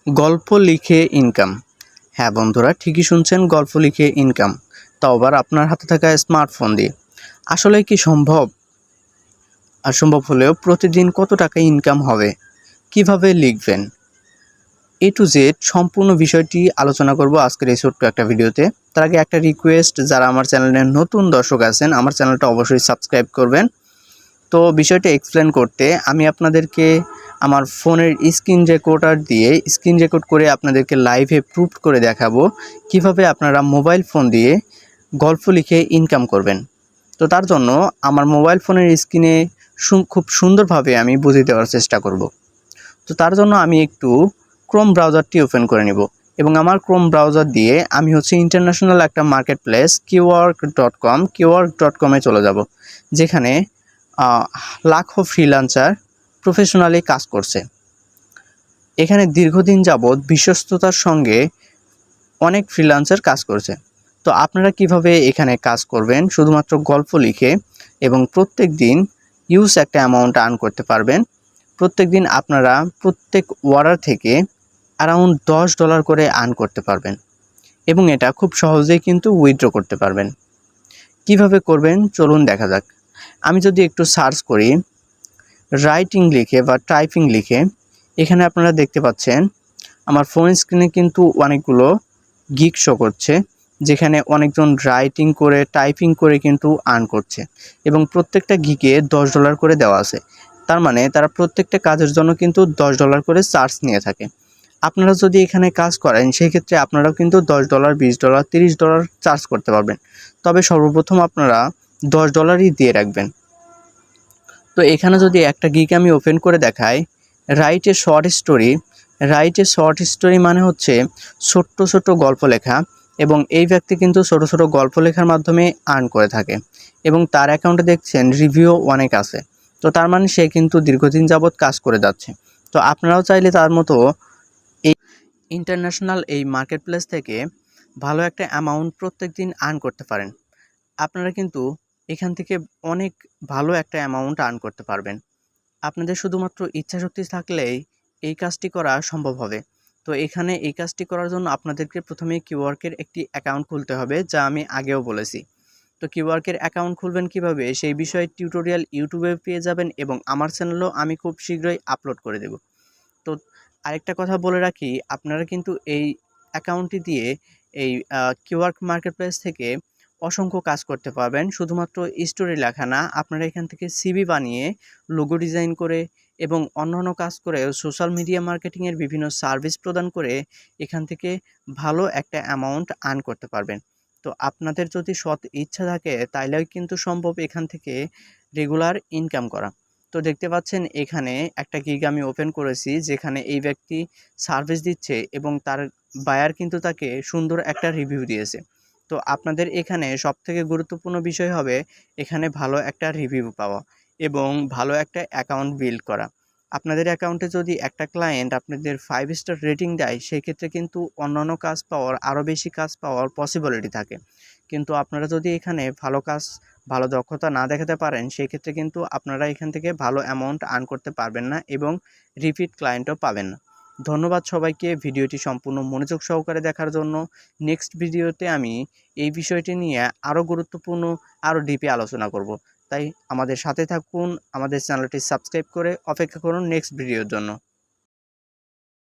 গল্প লিখে ইনকাম। হ্যাঁ বন্ধুরা, ঠিকই শুনছেন, গল্প লিখে ইনকাম, তাও আবার আপনার হাতে থাকা স্মার্টফোন দিয়ে। আসলে কি সম্ভব? আর সম্ভব হলেও প্রতিদিন কত টাকা ইনকাম হবে, কিভাবে লিখবেন, এ টু জেড সম্পূর্ণ বিষয়টি আলোচনা করব আজকের এই ছোট্ট একটা ভিডিওতে। তার আগে একটা রিকোয়েস্ট, যারা আমার চ্যানেলের নতুন দর্শক আছেন আমার চ্যানেলটা অবশ্যই সাবস্ক্রাইব করবেন। তো বিষয়টা এক্সপ্লেন করতে আমি আপনাদেরকে আমার ফোনের স্ক্রিন রেকর্ডার দিয়ে স্ক্রিন রেকর্ড করে আপনাদেরকে লাইভে প্রুফ করে দেখাবো কিভাবে আপনারা মোবাইল ফোন দিয়ে গল্প লিখে ইনকাম করবেন। তো তার জন্য আমার মোবাইল ফোনের স্ক্রিনে খুব সুন্দরভাবে আমি বুঝিয়ে দেওয়ার চেষ্টা করব। তো তার জন্য আমি একটু ক্রোম ব্রাউজারটি ওপেন করে নিব এবং আমার ক্রোম ব্রাউজার দিয়ে আমি ইন্টারন্যাশনাল একটা মার্কেট প্লেস কিওয়ার্ক.com চলে যাব, যেখানে লাখো ফ্রিল্যান্সার প্রফেশনালি কাজ করছে। এখানে দীর্ঘদিন যাবৎ বিশ্বস্ততার সঙ্গে অনেক ফ্রিল্যান্সার কাজ করছে। তো আপনারা কিভাবে এখানে কাজ করবেন শুধুমাত্র গল্প লিখে এবং প্রত্যেক দিন ইউজ একটা অ্যামাউন্ট আর্ন করতে পারবেন। প্রত্যেক দিন আপনারা প্রত্যেক অর্ডার থেকে অ্যারাউন্ড $10 করে আর্ন করতে পারবেন এবং এটা খুব সহজেই কিন্তু উইথড্র করতে পারবেন। কিভাবে করবেন চলুন দেখা যাক। আমি যদি একটু সার্চ করি রাইটিং লিখে বা টাইপিং লিখে, এখানে আপনারা দেখতে পাচ্ছেন আমার ফোন স্ক্রিনে কিন্তু অনেকগুলো গিগ শো করছে, যেখানে অনেকজন রাইটিং করে টাইপিং করে কিন্তু আর্ন করছে এবং প্রত্যেকটা গিগে $10 করে দেওয়া আছে। তার মানে তারা প্রত্যেকটা কাজের জন্য কিন্তু $10 করে চার্জ নিয়ে থাকে। আপনারা যদি এখানে কাজ করেন সেই ক্ষেত্রে আপনারাও কিন্তু $10, $20, $30 চার্জ করতে পারবেন। তবে সর্বপ্রথম আপনারা $10ই দিয়ে রাখবেন। তো এখানে যদি একটা গিগ আমি ওপেন করে দেখাই, রাইট এ শর্ট স্টোরি মানে হচ্ছে ছোট্ট ছোট্ট গল্প লেখা, এবং এই ব্যক্তি কিন্তু ছোট ছোট গল্প লেখার মাধ্যমে আর্ন করে থাকে এবং তার অ্যাকাউন্টে দেখছেন রিভিউ অনেক আছে। তো তার মানে সে কিন্তু দীর্ঘদিন যাবৎ কাজ করে যাচ্ছে। তো আপনারাও চাইলে তার মতো এই ইন্টারন্যাশনাল এই মার্কেট প্লেস থেকে ভালো একটা অ্যামাউন্ট প্রত্যেক দিন আর্ন করতে পারেন। আপনারা কিন্তু এখান থেকে অনেক ভালো একটা অ্যামাউন্ট আর্ন করতে পারবেন। আপনাদের শুধুমাত্র ইচ্ছাশক্তি থাকলেই এই কাজটি করা সম্ভব হবে। তো এখানে এই কাজটি করার জন্য আপনাদেরকে প্রথমে কিওয়ার্কের একটি অ্যাকাউন্ট খুলতে হবে, যা আমি আগেও বলেছি। তো কিওয়ার্কের অ্যাকাউন্ট খুলবেন কিভাবে সেই বিষয়ে টিউটোরিয়াল ইউটিউবে পেয়ে যাবেন এবং আমার চ্যানেলেও আমি খুব শীঘ্রই আপলোড করে দেব। তো আরেকটা কথা বলে রাখি, আপনারা কিন্তু এই অ্যাকাউন্টটি দিয়ে এই কিওয়ার্ক মার্কেটপ্লেস থেকে অসংখ্য কাজ করতে পারবেন। শুধুমাত্র স্টোরি লেখা না, আপনারা এখান থেকে সিভি বানিয়ে লোগো ডিজাইন করে এবং অন্যান্য কাজ করে সোশ্যাল মিডিয়া মার্কেটিংয়ের বিভিন্ন সার্ভিস প্রদান করে এখান থেকে ভালো একটা অ্যামাউন্ট আর্ন করতে পারবেন। তো আপনাদের যদি সৎ ইচ্ছা থাকে তাইলেও কিন্তু সম্ভব এখান থেকে রেগুলার ইনকাম করা। তো দেখতে পাচ্ছেন এখানে একটা গিগ আমি ওপেন করেছি, যেখানে এই ব্যক্তি সার্ভিস দিচ্ছে এবং তার বায়ার কিন্তু তাকে সুন্দর একটা রিভিউ দিয়েছে। তো আপনাদের এখানে সবথেকে গুরুত্বপূর্ণ বিষয় হবে এখানে ভালো একটা রিভিউ পাওয়া এবং ভালো একটা অ্যাকাউন্ট বিল্ড করা। আপনাদের অ্যাকাউন্টে যদি একটা ক্লায়েন্ট আপনাদের 5 স্টার রেটিং দেয়, সেক্ষেত্রে কিন্তু অন্যান্য কাজ পাওয়ার, আরও বেশি কাজ পাওয়ার পসিবিলিটি থাকে। কিন্তু আপনারা যদি এখানে ভালো কাজ, ভালো দক্ষতা না দেখাতে পারেন, সেক্ষেত্রে কিন্তু আপনারা এখান থেকে ভালো অ্যামাউন্ট আর্ন করতে পারবেন না এবং রিপিট ক্লায়েন্টও পাবেন না। ধন্যবাদ সবাইকে ভিডিওটি সম্পূর্ণ মনোযোগ সহকারে দেখার জন্য। নেক্সট ভিডিওতে আমি এই বিষয়টি নিয়ে আরও গুরুত্বপূর্ণ, আরও ডিপে আলোচনা করব। তাই আমাদের সাথে থাকুন, আমাদের চ্যানেলটি সাবস্ক্রাইব করে অপেক্ষা করুন নেক্সট ভিডিওর জন্য।